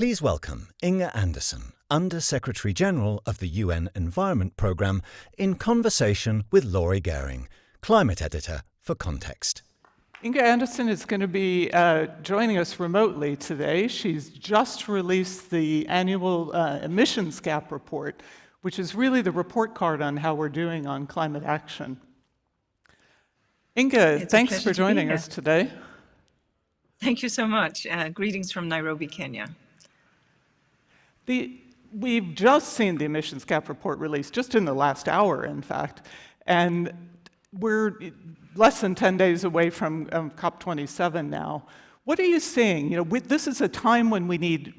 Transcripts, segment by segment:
Please welcome Inge Andersen, Under-Secretary General of the UN Environment Programme, in conversation with Laurie Goering, Climate Editor for Context. Inge Andersen is going to be joining us remotely today. She's just released the annual emissions gap report, which is really the report card on how we're doing on climate action. Inge, thanks for joining us today. Thank you so much. Greetings from Nairobi, Kenya. We've just seen the emissions gap report released, just in the last hour, in fact, and we're less than 10 days away from COP27 now. What are you seeing? This is a time when we need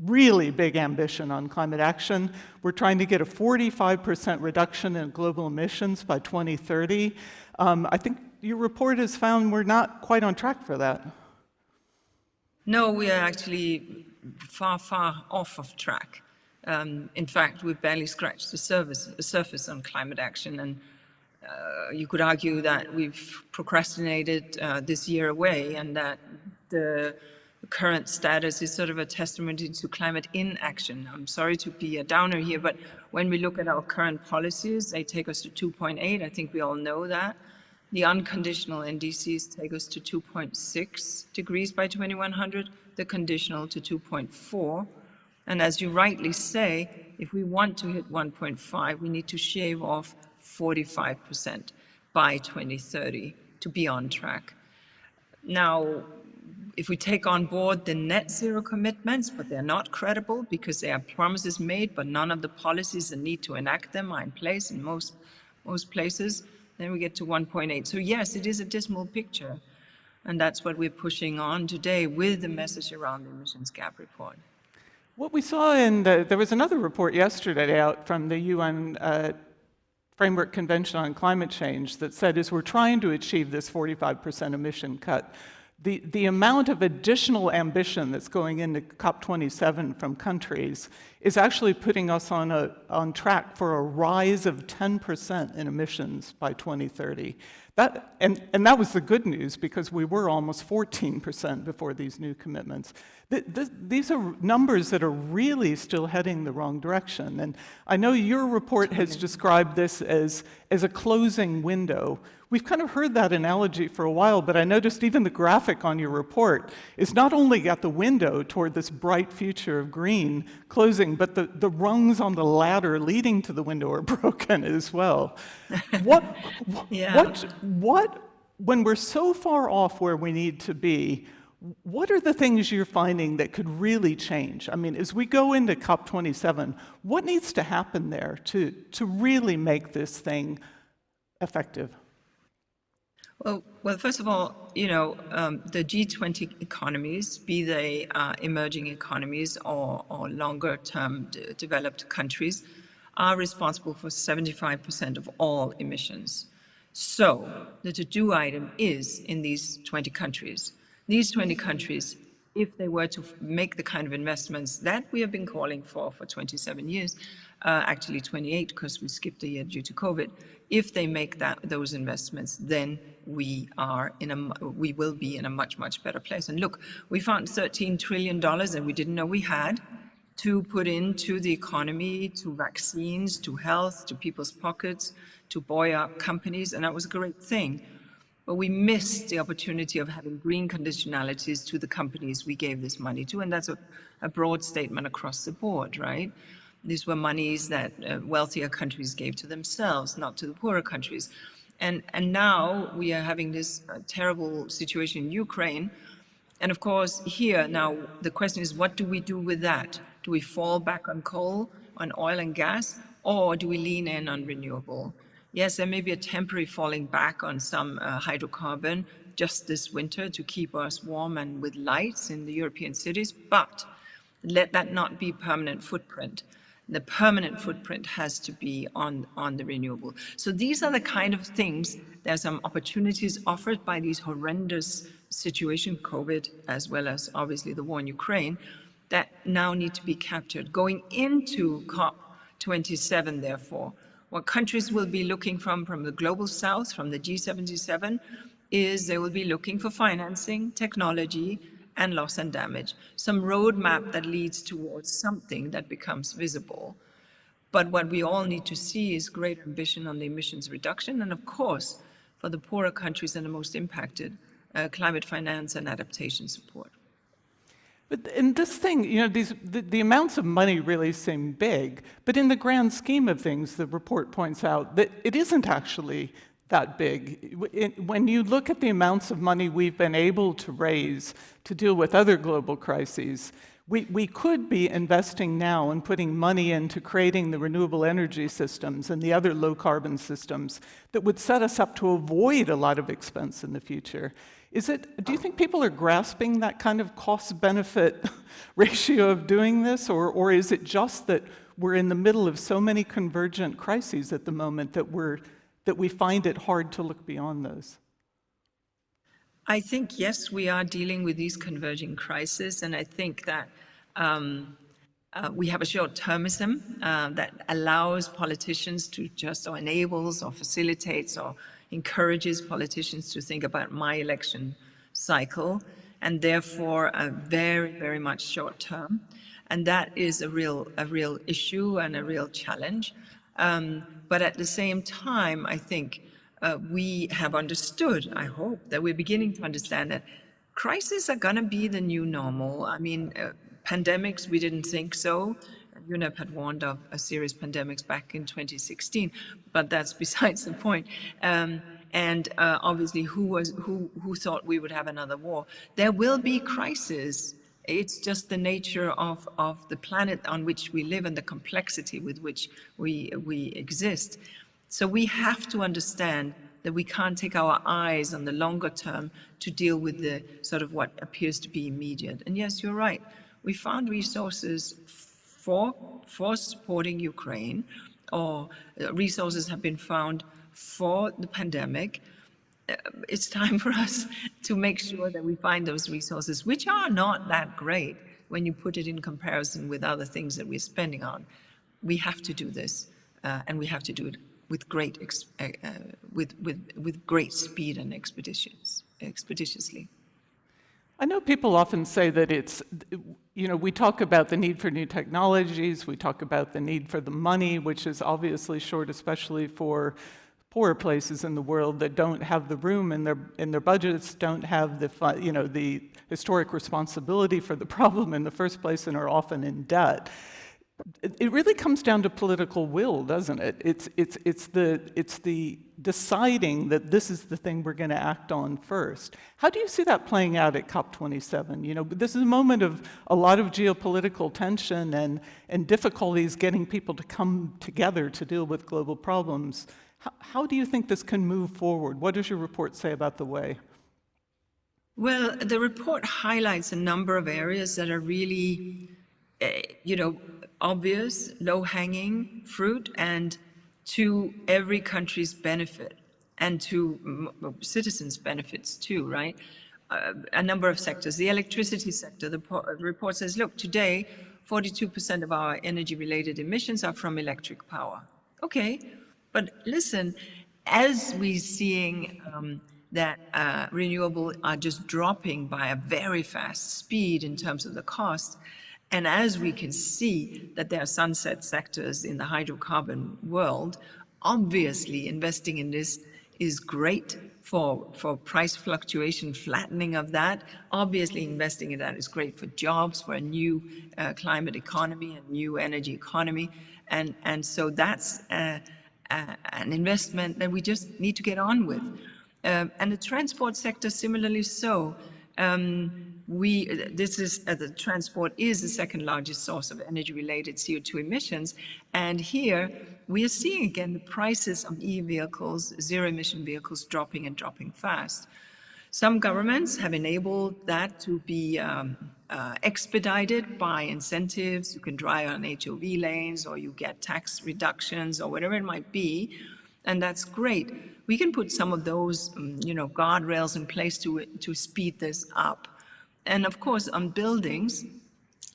really big ambition on climate action. We're trying to get a 45% reduction in global emissions by 2030. I think your report has found we're not quite on track for that. No, we are actually far, far off of track. In fact, we've barely scratched the surface on climate action, and you could argue that we've procrastinated this year away, and that the current status is sort of a testimony to climate inaction. I'm sorry to be a downer here, but when we look at our current policies, they take us to 2.8. I think we all know that. The unconditional NDCs take us to 2.6 degrees by 2100, the conditional to 2.4. And as you rightly say, if we want to hit 1.5, we need to shave off 45% by 2030 to be on track. Now, if we take on board the net zero commitments, but they're not credible because they are promises made, but none of the policies that need to enact them are in place in most places, then we get to 1.8. So yes, it is a dismal picture. And that's what we're pushing on today with the message around the emissions gap report. What we saw there was another report yesterday out from the UN Framework Convention on Climate Change that said, as we're trying to achieve this 45% emission cut, the amount of additional ambition that's going into COP27 from countries is actually putting us on track for a rise of 10% in emissions by 2030. And that was the good news, because we were almost 14% before these new commitments. These are numbers that are really still heading the wrong direction. And I know your report has described this as a closing window. We've kind of heard that analogy for a while, but I noticed even the graphic on your report is not only got the window toward this bright future of green closing, but the rungs on the ladder leading to the window are broken as well. When we're so far off where we need to be, what are the things you're finding that could really change? I mean, as we go into COP27, what needs to happen there to really make this thing effective? Well, first of all, the G20 economies, be they emerging economies or longer-term developed countries, are responsible for 75% of all emissions. So the to-do item is in these 20 countries. These 20 countries, if they were to make the kind of investments that we have been calling for 27 years, actually 28 because we skipped a year due to COVID, if they make those investments, then we will be in a much, much better place. And look, we found $13 trillion that we didn't know we had to put into the economy, to vaccines, to health, to people's pockets, to buoy up companies, and that was a great thing. But we missed the opportunity of having green conditionalities to the companies we gave this money to, and that's a broad statement across the board, right? These were monies that wealthier countries gave to themselves, not to the poorer countries. And now we are having this terrible situation in Ukraine. And of course, here now the question is, what do we do with that? Do we fall back on coal, on oil and gas, or do we lean in on renewable? Yes, there may be a temporary falling back on some hydrocarbon just this winter to keep us warm and with lights in the European cities, but let that not be permanent footprint. The permanent footprint has to be on the renewable. So these are the kind of things, there are some opportunities offered by these horrendous situations, COVID, as well as obviously the war in Ukraine, that now need to be captured. Going into COP27, therefore, what countries will be looking from the global south, from the G77, is they will be looking for financing, technology, and loss and damage, some roadmap that leads towards something that becomes visible. But what we all need to see is great ambition on the emissions reduction, and of course, for the poorer countries and the most impacted, climate finance and adaptation support. But in this thing, the amounts of money really seem big, but in the grand scheme of things, the report points out that it isn't actually that big. When you look at the amounts of money we've been able to raise to deal with other global crises, we could be investing now and putting money into creating the renewable energy systems and the other low-carbon systems that would set us up to avoid a lot of expense in the future. Do you think people are grasping that kind of cost-benefit ratio of doing this, or is it just that we're in the middle of so many convergent crises at the moment that we find it hard to look beyond those? I think, yes, we are dealing with these converging crises, and I think that we have a short-termism that allows politicians to or enables or facilitates or encourages politicians to think about my election cycle, and therefore very, very much short-term. And that is a real issue and a real challenge. But at the same time, I think we have understood, I hope, that we're beginning to understand that crises are going to be the new normal. I mean, pandemics, we didn't think so. UNEP had warned of a serious pandemics back in 2016, but that's besides the point. Obviously, who thought we would have another war? There will be crises. It's just the nature of the planet on which we live and the complexity with which we exist. So we have to understand that we can't take our eyes on the longer term to deal with the sort of what appears to be immediate. And yes, you're right. We found resources for supporting Ukraine, or resources have been found for the pandemic. It's time for us to make sure that we find those resources, which are not that great when you put it in comparison with other things that we're spending on. We have to do this, and we have to do it with great speed and expeditiously. I know people often say that we talk about the need for new technologies, we talk about the need for the money, which is obviously short, especially for poorer places in the world that don't have the room in their budgets, don't have the historic responsibility for the problem in the first place, and are often in debt. It really comes down to political will, doesn't it? It's the deciding that this is the thing we're going to act on first. How do you see that playing out at COP27? This is a moment of a lot of geopolitical tension and difficulties getting people to come together to deal with global problems. How do you think this can move forward? What does your report say about the way? Well, the report highlights a number of areas that are really, obvious, low-hanging fruit, and to every country's benefit, and to citizens' benefits too, right? A number of sectors. The electricity sector, the report says, look, today, 42% of our energy-related emissions are from electric power. Okay, but listen, as we're seeing that renewable are just dropping by a very fast speed in terms of the cost, and as we can see that there are sunset sectors in the hydrocarbon world, obviously investing in this is great for price fluctuation, flattening of that. Obviously investing in that is great for jobs, for a new climate economy, a new energy economy. And so that's an investment that we just need to get on with. And the transport sector similarly so. The transport is the second largest source of energy-related CO2 emissions, and here we are seeing again the prices of e-vehicles, zero-emission vehicles, dropping fast. Some governments have enabled that to be expedited by incentives. You can drive on HOV lanes, or you get tax reductions, or whatever it might be, and that's great. We can put some of those, guardrails in place to speed this up. And of course, on buildings,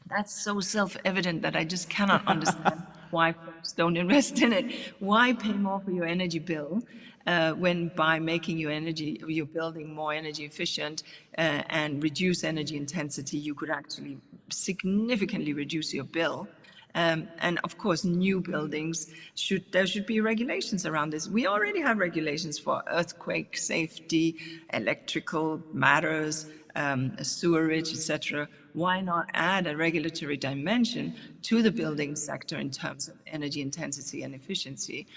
that's so self-evident that I just cannot understand why folks don't invest in it. Why pay more for your energy bill when by making your building more energy efficient and reduce energy intensity, you could actually significantly reduce your bill. And of course, new buildings, there should be regulations around this. We already have regulations for earthquake safety, electrical matters, sewerage, etc. Why not add a regulatory dimension to the building sector in terms of energy intensity and efficiency?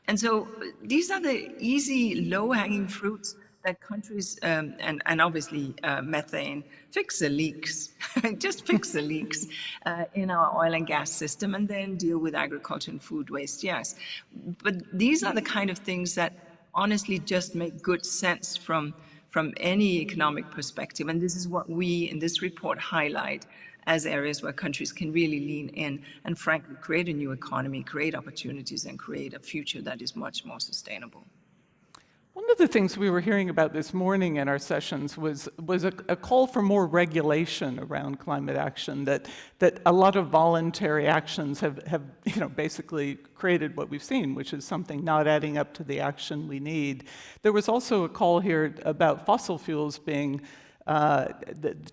And so these are the easy, low-hanging fruits that countries, and obviously methane, fix the leaks, just fix the leaks in our oil and gas system, and then deal with agriculture and food waste, yes. But these are the kind of things that honestly just make good sense from any economic perspective. And this is what we in this report highlight as areas where countries can really lean in and frankly create a new economy, create opportunities, and create a future that is much more sustainable. One of the things we were hearing about this morning in our sessions was a call for more regulation around climate action, that a lot of voluntary actions have basically created what we've seen, which is something not adding up to the action we need. There was also a call here about fossil fuels being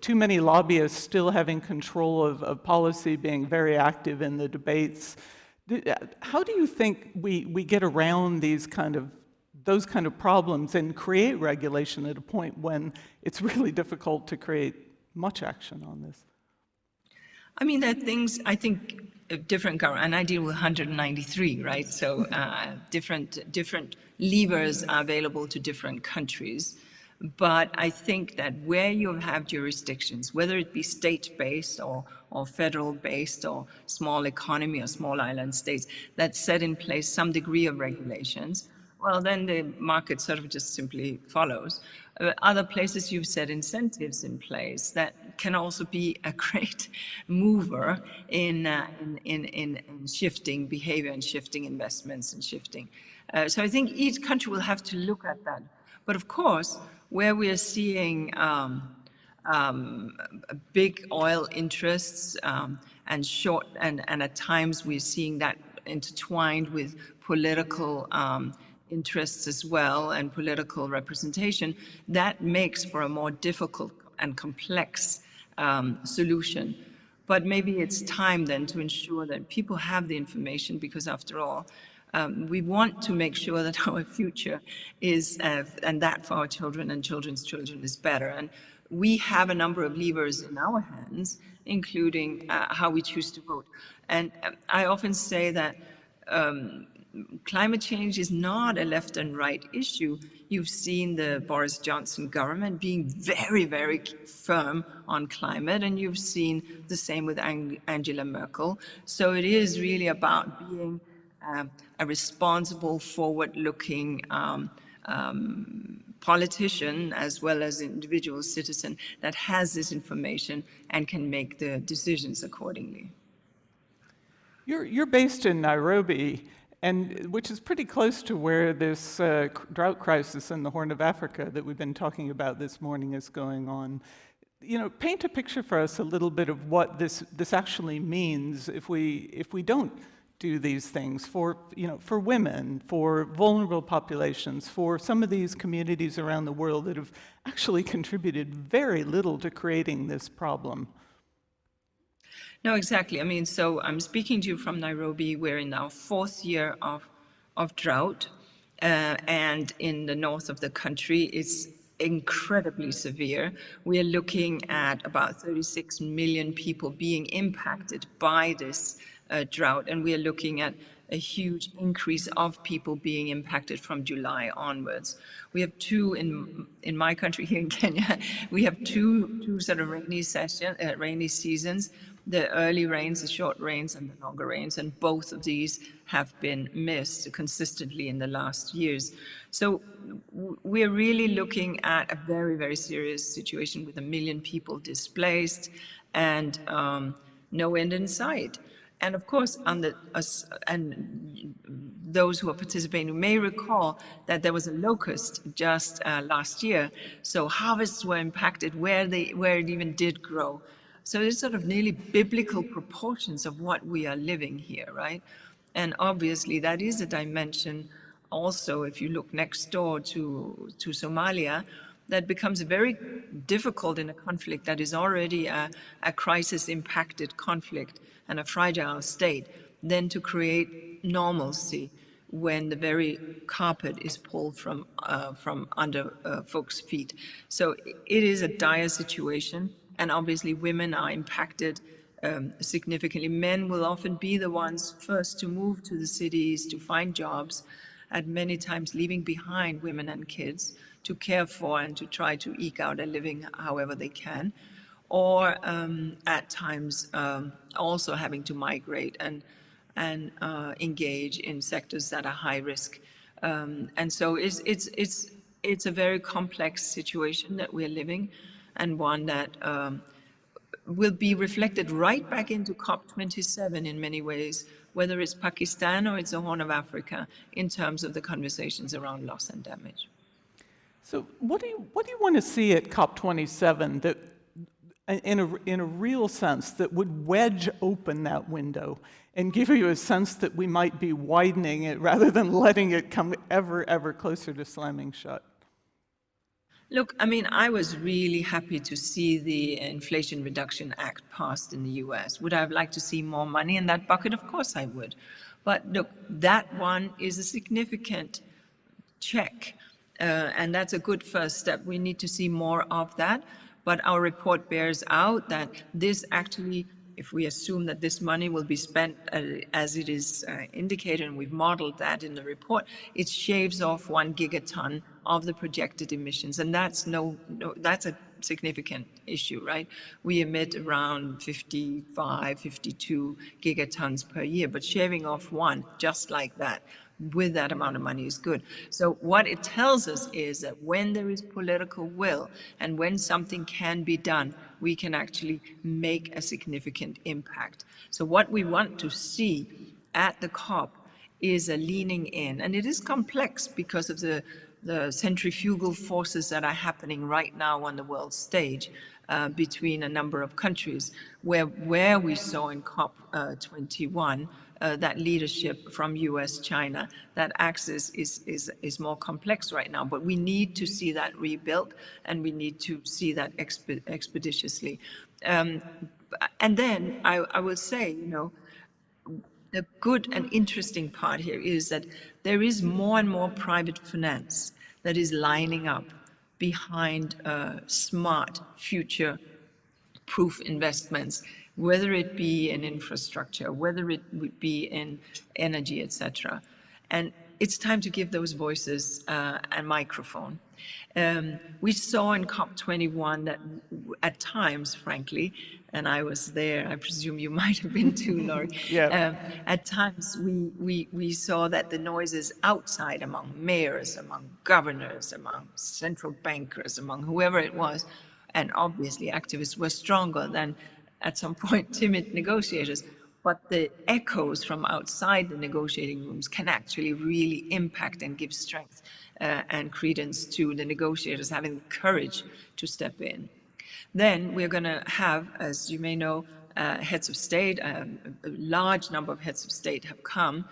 too many lobbyists still having control of policy, being very active in the debates. How do you think we get around those kind of problems and create regulation at a point when it's really difficult to create much action on this? I mean, there are things, I think, different government, and I deal with 193, right? So different levers are available to different countries. But I think that where you have jurisdictions, whether it be state-based or federal-based or small economy or small island states, that set in place some degree of regulations, well, then the market sort of just simply follows. Other places you've set incentives in place that can also be a great mover in shifting behavior and shifting investments and shifting. So I think each country will have to look at that. But of course, where we are seeing big oil interests and at times we're seeing that intertwined with political interests as well and political representation, that makes for a more difficult and complex solution. But maybe it's time then to ensure that people have the information, because after all, we want to make sure that our future is, and that for our children and children's children is better. And we have a number of levers in our hands, including how we choose to vote. And I often say that climate change is not a left and right issue. You've seen the Boris Johnson government being very, very firm on climate, and you've seen the same with Angela Merkel. So it is really about being a responsible, forward-looking politician as well as individual citizen that has this information and can make the decisions accordingly. You're based in Nairobi, and which is pretty close to where this drought crisis in the Horn of Africa that we've been talking about this morning is going on. Paint a picture for us a little bit of what this actually means if we don't do these things for women, for vulnerable populations, for some of these communities around the world that have actually contributed very little to creating this problem. No, exactly. I mean, so I'm speaking to you from Nairobi. We're in our 4th year of drought, and in the north of the country, it's incredibly severe. We are looking at about 36 million people being impacted by this drought, and we are looking at a huge increase of people being impacted from July onwards. We have two in my country here in Kenya. We have two sort of rainy seasons. The early rains, the short rains, and the longer rains, and both of these have been missed consistently in the last years. So we're really looking at a very, very serious situation with 1 million people displaced and no end in sight. And of course, those who are participating may recall that there was a locust just last year. So harvests were impacted where it even did grow. So it's sort of nearly biblical proportions of what we are living here, right? And obviously that is a dimension also, if you look next door to Somalia, that becomes very difficult in a conflict that is already a crisis-impacted conflict and a fragile state, then to create normalcy when the very carpet is pulled from under folks' feet. So it is a dire situation, and obviously women are impacted significantly. Men will often be the ones first to move to the cities to find jobs, and many times leaving behind women and kids to care for and to try to eke out a living however they can, or at times also having to migrate and engage in sectors that are high risk. And so it's a very complex situation that we're living, and one that will be reflected right back into COP27 in many ways, whether it's Pakistan or it's the Horn of Africa, in terms of the conversations around loss and damage. So what do you want to see at COP27 that, in a real sense, that would wedge open that window and give you a sense that we might be widening it rather than letting it come ever closer to slamming shut? Look, I mean, I was really happy to see the Inflation Reduction Act passed in the US. Would I have liked to see more money in that bucket? Of course I would. But look, that one is a significant check, and that's a good first step. We need to see more of that. But our report bears out that this actually, if we assume that this money will be spent as it is indicated, and we've modeled that in the report, it shaves off 1 gigaton of the projected emissions. And that's that's a significant issue, right? We emit around 55, 52 gigatons per year, but shaving off 1 just like that with that amount of money is good. So what it tells us is that when there is political will and when something can be done, we can actually make a significant impact. So what we want to see at the COP is a leaning in, and it is complex because of the centrifugal forces that are happening right now on the world stage between a number of countries, where we saw in COP21 that leadership from US, China, that axis is more complex right now, but we need to see that rebuilt, and we need to see that expeditiously. And then I will say, you know, the good and interesting part here is that there is more and more private finance that is lining up behind smart future-proof investments, whether it be in infrastructure, whether it would be in energy, etc. And it's time to give those voices a microphone. We saw in COP21 that at times, frankly, and I was there, I presume you might have been too, Laurie. Yeah. At times we saw that the noises outside, among mayors, among governors, among central bankers, among whoever it was, and obviously activists, were stronger than at some point timid negotiators. But the echoes from outside the negotiating rooms can actually really impact and give strength and credence to the negotiators having the courage to step in. Then we're going to have, as you may know, heads of state, a large number of heads of state have come.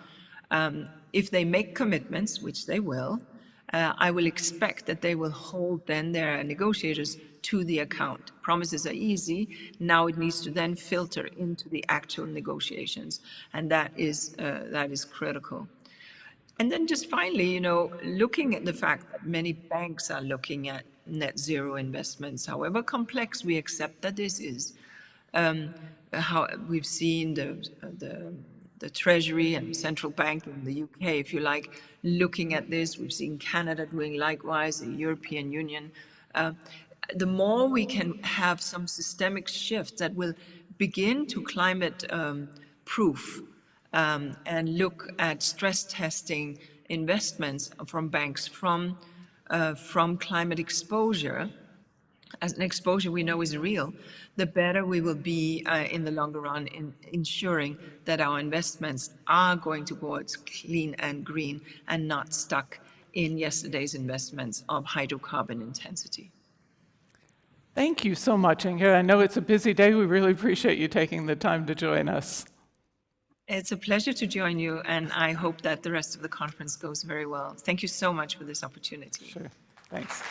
If they make commitments, which they will, I will expect that they will hold then their negotiators to the account. Promises are easy. Now it needs to then filter into the actual negotiations, and that is critical. And then just finally, you know, looking at the fact that many banks are looking at net zero investments, however complex we accept that this is, how we've seen the Treasury and central bank in the UK, if you like, looking at this. We've seen Canada doing likewise, the European Union. The more we can have some systemic shifts that will begin to climate proof and look at stress testing investments from banks from climate exposure, as an exposure we know is real, the better we will be in the longer run in ensuring that our investments are going towards clean and green and not stuck in yesterday's investments of hydrocarbon intensity. Thank you so much, Inge. I know it's a busy day. We really appreciate you taking the time to join us. It's a pleasure to join you, and I hope that the rest of the conference goes very well. Thank you so much for this opportunity. Sure. Thanks.